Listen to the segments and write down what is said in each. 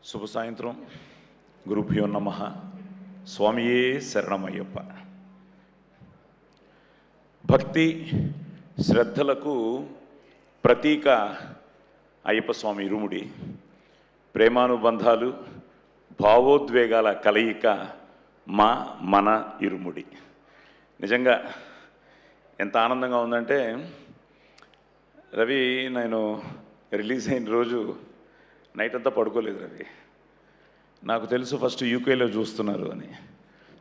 శుభ సాయంత్రం. గురుభ్యో నమః. స్వామియే శరణమయ్యప్ప. భక్తి శ్రద్ధలకు ప్రతీక అయ్యప్ప స్వామి ఇరుముడి. ప్రేమానుబంధాలు భావోద్వేగాల కలయిక మన ఇరుముడి. నిజంగా ఎంత ఆనందంగా ఉందంటే, రవి నేను రిలీజ్ అయిన రోజు నైట్ అంతా పడుకోలేదు రవి. నాకు తెలుసు ఫస్ట్ యూకేలో చూస్తున్నారు అని.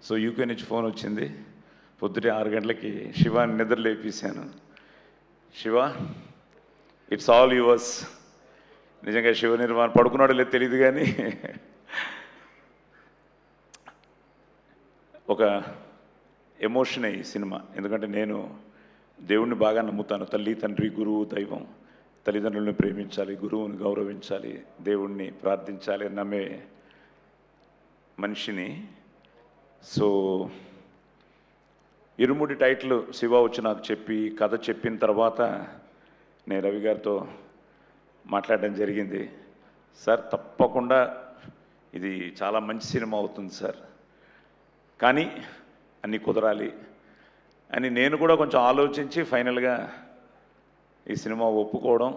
సో యూకే నుంచి ఫోన్ వచ్చింది. పొద్దుటే 6 గంటలకి శివాని నిద్ర లేపేశాను. Shiva, it's all yours. నిజంగా శివ నిర్మాణం పడుకున్నాడో లేదు తెలియదు, కానీ ఒక ఎమోషన్ అయ్యి సినిమా. ఎందుకంటే నేను దేవుణ్ణి బాగా నమ్ముతాను. తల్లి, తండ్రి, గురువు, దైవం. తల్లిదండ్రులను ప్రేమించాలి, గురువుని గౌరవించాలి, దేవుణ్ణి ప్రార్థించాలి అని నమ్మే మనిషిని. సో ఇరుముడి టైటిల్ శివ వచ్చి నాకు చెప్పి కథ చెప్పిన తర్వాత నేను రవి గారితో మాట్లాడడం జరిగింది. సార్, తప్పకుండా ఇది చాలా మంచి సినిమా అవుతుంది సార్, కానీ అన్నీ కుదరాలి అని నేను కూడా కొంచెం ఆలోచించి ఫైనల్గా ఈ సినిమా ఒప్పుకోవడం.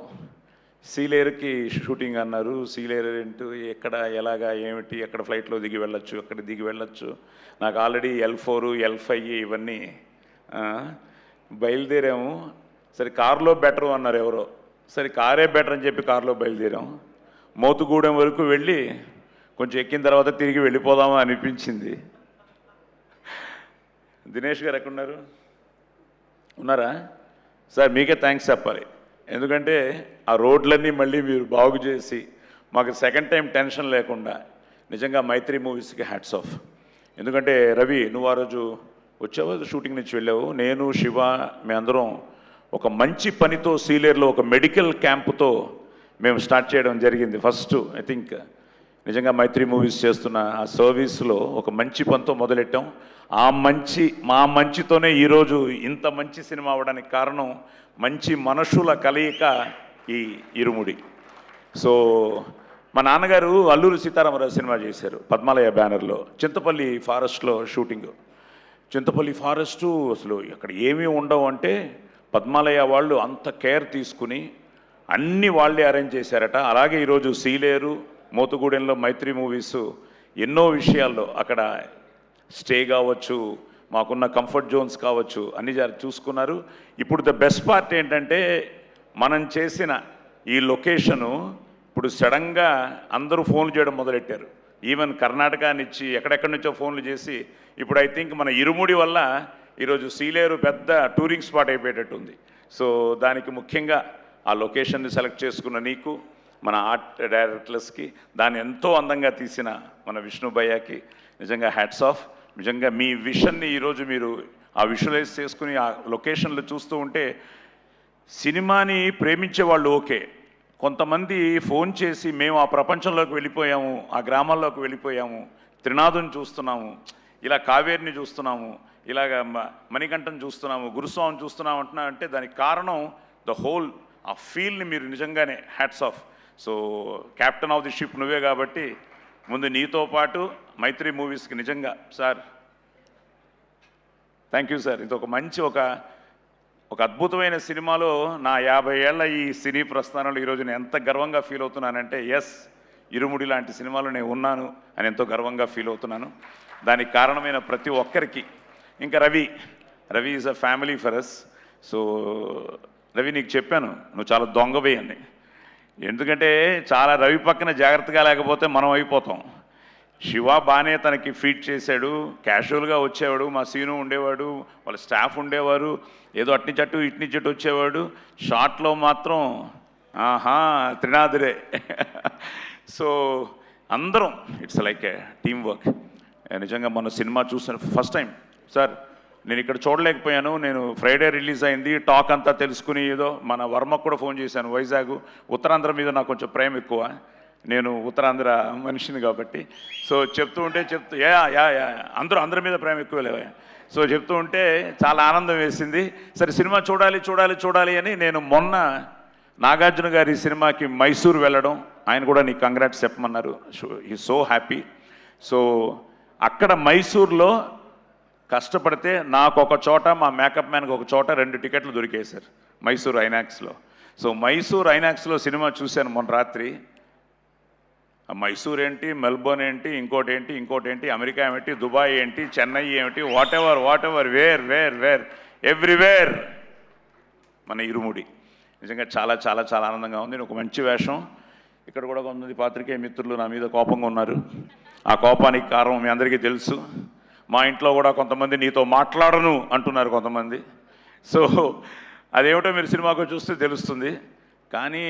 సీలేరుకి షూటింగ్ అన్నారు. సీలేరు ఏంటో, ఎక్కడ, ఎలాగా, ఏమిటి, ఎక్కడ ఫ్లైట్లో దిగి వెళ్ళొచ్చు, ఎక్కడ దిగి వెళ్ళొచ్చు. నాకు ఆల్రెడీ L4 L5 ఇవన్నీ బయలుదేరాము. సరే కారులో బెటరు అన్నారు ఎవరో. సరే కారే బెటర్ అని చెప్పి కారులో బయలుదేరాం. మోతుగూడెం వరకు వెళ్ళి కొంచెం ఎక్కిన తర్వాత తిరిగి వెళ్ళిపోదామా అనిపించింది. దినేష్ గారు ఎక్కడున్నారు? ఉన్నారా? సార్, మీకే థ్యాంక్స్ చెప్పాలి. ఎందుకంటే ఆ రోడ్లన్నీ మళ్ళీ మీరు బాగు చేసి మాకు సెకండ్ టైం టెన్షన్ లేకుండా నిజంగా మైత్రి మూవీస్కి హ్యాట్స్ ఆఫ్. ఎందుకంటే రవి, నువ్వు ఆ రోజు వచ్చావు, షూటింగ్ నుంచి వెళ్ళావు. నేను, శివ, మేమందరం ఒక మంచి పనితో సీలేరులో ఒక మెడికల్ క్యాంపుతో మేము స్టార్ట్ చేయడం జరిగింది. ఫస్ట్ ఐ థింక్ నిజంగా మైత్రి మూవీస్ చేస్తున్న ఆ సర్వీస్లో ఒక మంచి పనితో మొదలెట్టాం. మా మంచితోనే ఈరోజు ఇంత మంచి సినిమా అవ్వడానికి కారణం మంచి మనుషుల కలయిక ఈ ఇరుముడి. సో మా నాన్నగారు అల్లూరి సీతారామరాజు సినిమా చేశారు పద్మాలయ బ్యానర్లో. చింతపల్లి ఫారెస్ట్లో షూటింగ్. చింతపల్లి ఫారెస్టు అసలు అక్కడ ఏమీ ఉండవు అంటే పద్మాలయ వాళ్ళు అంత కేర్ తీసుకుని అన్నీ వాళ్ళే అరేంజ్ చేశారట. అలాగే ఈరోజు సీలేరు, మోతుగూడెంలో మైత్రి మూవీస్ ఎన్నో విషయాల్లో అక్కడ స్టే కావచ్చు, మాకున్న కంఫర్ట్ జోన్స్ కావచ్చు, అన్ని చూసుకున్నారు. ఇప్పుడు ద బెస్ట్ పార్ట్ ఏంటంటే, మనం చేసిన ఈ లొకేషను ఇప్పుడు సడన్గా అందరూ ఫోన్లు చేయడం మొదలెట్టారు. ఈవెన్ కర్ణాటక నుంచి ఎక్కడెక్కడి నుంచో ఫోన్లు చేసి ఇప్పుడు ఐ థింక్ మన ఇరుముడి వల్ల ఈరోజు సీలేరు పెద్ద టూరింగ్ స్పాట్ అయిపోయేటట్టుంది. సో దానికి ముఖ్యంగా ఆ లొకేషన్ని సెలెక్ట్ చేసుకున్న నీకు, మన ఆర్ట్ డైరెక్టర్స్కి, దాన్ని ఎంతో అందంగా తీసిన మన విష్ణు భయ్యాకి నిజంగా హ్యాట్స్ ఆఫ్. నిజంగా మీ విషన్ని ఈరోజు మీరు ఆ విజువలైజ్ చేసుకుని ఆ లొకేషన్లు చూస్తూ ఉంటే సినిమాని ప్రేమించే వాళ్ళు ఓకే, కొంతమంది ఫోన్ చేసి మేము ఆ ప్రపంచంలోకి వెళ్ళిపోయాము, ఆ గ్రామాల్లోకి వెళ్ళిపోయాము, త్రినాథుని చూస్తున్నాము, ఇలా కావేరిని చూస్తున్నాము, ఇలాగ మణికంఠను చూస్తున్నాము, గురుస్వామిని చూస్తున్నాము అంటున్నా అంటే దానికి కారణం ద హోల్ ఆ ఫీల్ని మీరు నిజంగానే hats off. So captain of the ship నువ్వే కాబట్టి ముందు నీతో పాటు మైత్రి మూవీస్కి నిజంగా సార్ థ్యాంక్ యూ సార్. ఇది ఒక మంచి ఒక అద్భుతమైన సినిమాలో నా 50 ఏళ్ల ఈ సినీ ప్రస్థానంలో ఈరోజు నేను ఎంత గర్వంగా ఫీల్ అవుతున్నానంటే, ఎస్, ఇరుముడి లాంటి సినిమాలో నేను ఉన్నాను అని ఎంతో గర్వంగా ఫీల్ అవుతున్నాను. దానికి కారణమైన ప్రతి ఒక్కరికి. ఇంకా Ravi is a family for us. So Ravi, నీకు చెప్పాను నువ్వు చాలా దొంగవే అని. ఎందుకంటే చాలా రవి పక్కన జాగ్రత్తగా లేకపోతే మనం అయిపోతాం. శివ బాగానే తనకి ఫీట్ చేశాడు, క్యాజువల్గా వచ్చేవాడు, మా సీను ఉండేవాడు, వాళ్ళ స్టాఫ్ ఉండేవారు, ఏదో అట్ని చట్టు ఇట్ని చెట్టు వచ్చేవాడు. షార్ట్లో మాత్రం త్రినాథుడే. సో అందరం it's like A team work. నిజంగా మన సినిమా చూసిన ఫస్ట్ టైం సార్ నేను ఇక్కడ చూడలేకపోయాను. నేను ఫ్రైడే రిలీజ్ అయింది, టాక్ అంతా తెలుసుకుని ఏదో మన వర్మకు కూడా ఫోన్ చేశాను. వైజాగ్, ఉత్తరాంధ్ర మీద నాకు కొంచెం ప్రేమ ఎక్కువ, నేను ఉత్తరాంధ్ర మనిషిని కాబట్టి. సో చెప్తూ ఉంటే అందరి మీద ప్రేమ ఎక్కువ లేవా. సో చెప్తూ ఉంటే చాలా ఆనందం వేసింది. సరే సినిమా చూడాలి అని నేను మొన్న నాగార్జున గారి సినిమాకి మైసూర్ వెళ్ళడం, ఆయన కూడా నీకు కంగ్రాట్స్ చెప్పమన్నారు. He so happy. సో అక్కడ మైసూర్లో కష్టపడితే నాకు ఒక చోట, మా మేకప్ మ్యాన్కి ఒక చోట 2 టికెట్లు దొరికాయి సార్ మైసూర్ ఐనాక్స్లో. సో మైసూర్ ఐనాక్స్లో సినిమా చూశాను మొన్న రాత్రి. మైసూర్ ఏంటి, మెల్బోర్న్ ఏంటి, ఇంకోటి ఏంటి, అమెరికా ఏమిటి, దుబాయ్ ఏంటి, చెన్నై ఏమిటి, వాట్ ఎవర్ వేర్ ఎవ్రీవేర్ మన ఇరుముడి. నిజంగా చాలా చాలా చాలా ఆనందంగా ఉంది. ఒక మంచి వేషం. ఇక్కడ కూడా కొంతమంది పాత్రికేయ మిత్రులు నా మీద కోపంగా ఉన్నారు. ఆ కోపానికి కారణం మీ అందరికీ తెలుసు. మా ఇంట్లో కూడా కొంతమంది నీతో మాట్లాడను అంటున్నారు కొంతమంది. సో అదేమిటో మీరు సినిమాకు చూస్తే తెలుస్తుంది. కానీ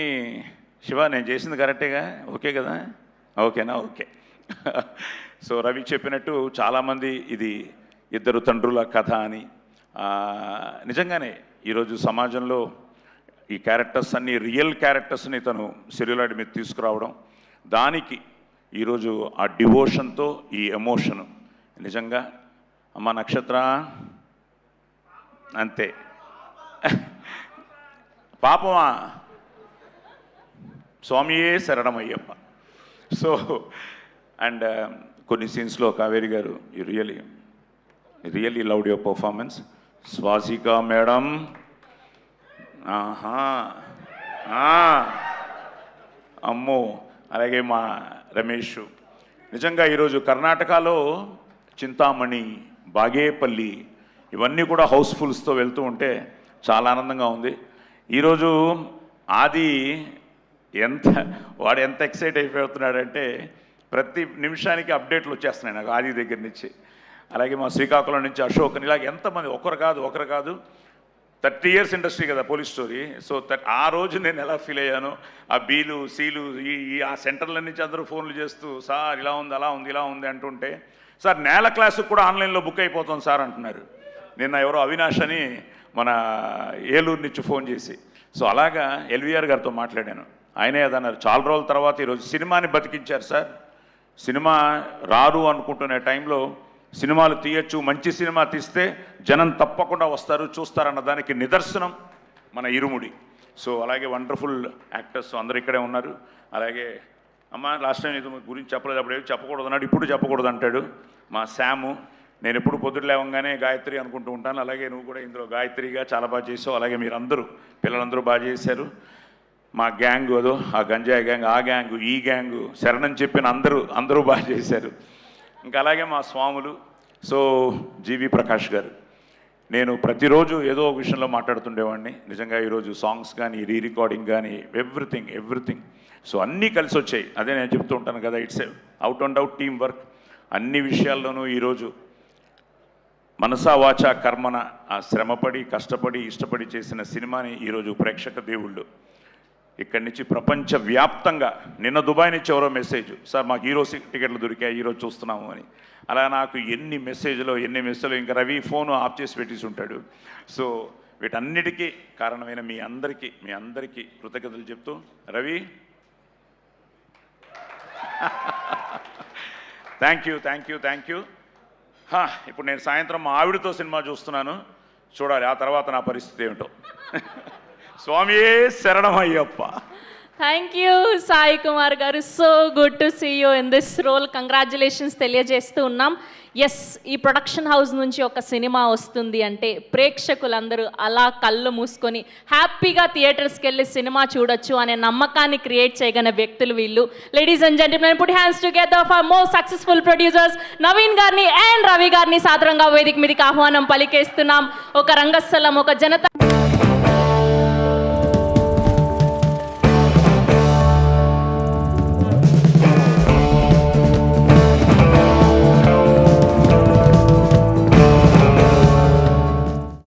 శివ, నేను చేసింది కరెక్టేగా? ఓకే కదా? ఓకేనా? ఓకే. సో రవి చెప్పినట్టు చాలామంది ఇది ఇద్దరు తండ్రుల కథ అని. నిజంగానే ఈరోజు సమాజంలో ఈ క్యారెక్టర్స్ అన్నీ రియల్ క్యారెక్టర్స్ని తను సెల్యులాయిడ్ మీద తీసుకురావడం, దానికి ఈరోజు ఆ డివోషన్తో ఈ ఎమోషను నిజంగా అమ్మ నక్షత్ర అంతే. పాపమా స్వామియే శరణమయ్యప్ప. సో అండ్ కొన్ని సీన్స్లో కావేరి గారు you really loved your performance. Swasika madam, అమ్మో, అలాగే మా రమేష్. నిజంగా ఈరోజు కర్ణాటకలో చింతామణి, బాగేపల్లి ఇవన్నీ కూడా హౌస్ఫుల్స్తో వెళ్తూ ఉంటే చాలా ఆనందంగా ఉంది. ఈరోజు ఆది వాడు ఎంత ఎక్సైట్ అయిపోతున్నాడంటే ప్రతి నిమిషానికి అప్డేట్లు వచ్చేస్తున్నాయి నాకు ఆది దగ్గర నుంచి. అలాగే మా శ్రీకాకుళం నుంచి అశోక్ అని, ఇలాగ ఎంతమంది, ఒకరు కాదు 30 years ఇండస్ట్రీ కదా పోలీస్ స్టోరీ. సో ఆ రోజు నేను ఎలా ఫీల్ అయ్యానో, ఆ బీలు సీలు ఆ సెంటర్ల నుంచి అందరూ ఫోన్లు చేస్తూ సార్ ఇలా ఉంది, అలా ఉంది, ఇలా ఉంది అంటుంటే, సార్ నేల క్లాసుకు కూడా ఆన్లైన్లో బుక్ అయిపోతుంది సార్ అంటున్నారు. నిన్న ఎవరో అవినాష్ అని మన ఏలూరు నుంచి ఫోన్ చేసి. సో అలాగా ఎల్వీఆర్ గారితో మాట్లాడాను. ఆయనే అదన్నారు, చాలా రోజుల తర్వాత ఈరోజు సినిమాని బతికించారు సార్. సినిమా రారు అనుకుంటునే టైంలో సినిమాలు తీయచ్చు, మంచి సినిమా తీస్తే జనం తప్పకుండా వస్తారు, చూస్తారన్న దానికి నిదర్శనం మన ఇరుముడి. సో అలాగే వండర్ఫుల్ యాక్టర్స్ అందరు ఇక్కడే ఉన్నారు. అలాగే అమ్మ లాస్ట్ టైం ఇది గురించి చెప్పలేదు, అప్పుడు ఏమి చెప్పకూడదు అన్నాడు, ఇప్పుడు చెప్పకూడదు అంటాడు మా శాము. నేను ఎప్పుడు పొద్దుట లేవగానే గాయత్రి అనుకుంటూ ఉంటాను. అలాగే నువ్వు కూడా ఇందులో గాయత్రిగా చాలా బాగా చేసావు. అలాగే మీరందరూ పిల్లలందరూ బాగా చేశారు. మా గ్యాంగు అదో, ఆ గంజాయి గ్యాంగ్, ఆ గ్యాంగు, ఈ గ్యాంగు, శరణని చెప్పిన అందరూ బాగా చేశారు. ఇంకా అలాగే మా స్వాములు. సో జీవి ప్రకాష్ గారు, నేను ప్రతిరోజు ఏదో ఒక విషయంలో మాట్లాడుతుండేవాడిని. నిజంగా ఈరోజు సాంగ్స్ కానీ, రికార్డింగ్ కానీ, ఎవ్రీథింగ్ సో అన్నీ కలిసి వచ్చాయి. అదే నేను చెప్తూ ఉంటాను కదా, it's out and out team work. అన్ని విషయాల్లోనూ ఈరోజు మనసా వాచా కర్మన ఆ శ్రమపడి, కష్టపడి, ఇష్టపడి చేసిన సినిమాని ఈరోజు ప్రేక్షక దేవుళ్ళు ఇక్కడి నుంచి ప్రపంచవ్యాప్తంగా, నిన్న దుబాయ్ నుంచి ఎవరో మెసేజ్, సార్ మాకు ఈరోజు టికెట్లు దొరికాయి, ఈరోజు చూస్తున్నాము అని. అలా నాకు ఎన్ని మెసేజ్లో ఇంకా రవి ఫోన్ ఆఫ్ చేసి పెట్టేసి ఉంటాడు. సో వీటన్నిటికీ కారణమైన మీ అందరికీ కృతజ్ఞతలు చెప్తూ, రవి థ్యాంక్ యూ. ఇప్పుడు నేను సాయంత్రం మా ఆవిడతో సినిమా చూస్తున్నాను, చూడాలి ఆ తర్వాత నా పరిస్థితి ఏమిటో. స్వామియే శరణమయ్యప్ప. థ్యాంక్ యూ సాయి కుమార్ గారు. So good to see you in this role. Congratulations తెలియజేస్తూ ఉన్నాం. ఎస్, ఈ ప్రొడక్షన్ హౌస్ నుంచి ఒక సినిమా వస్తుంది అంటే ప్రేక్షకులందరూ అలా కళ్ళు మూసుకొని హ్యాపీగా థియేటర్స్కి వెళ్ళి సినిమా చూడొచ్చు అనే నమ్మకాన్ని క్రియేట్ చేయగల వ్యక్తులు వీళ్ళు. Ladies and gentlemen, put hands together for more successful producers Naveen గారిని అండ్ రవి గారిని సాదరంగా వేదిక మీదకి ఆహ్వానం పలికేస్తున్నాం. ఒక రంగస్థలం, ఒక జనతా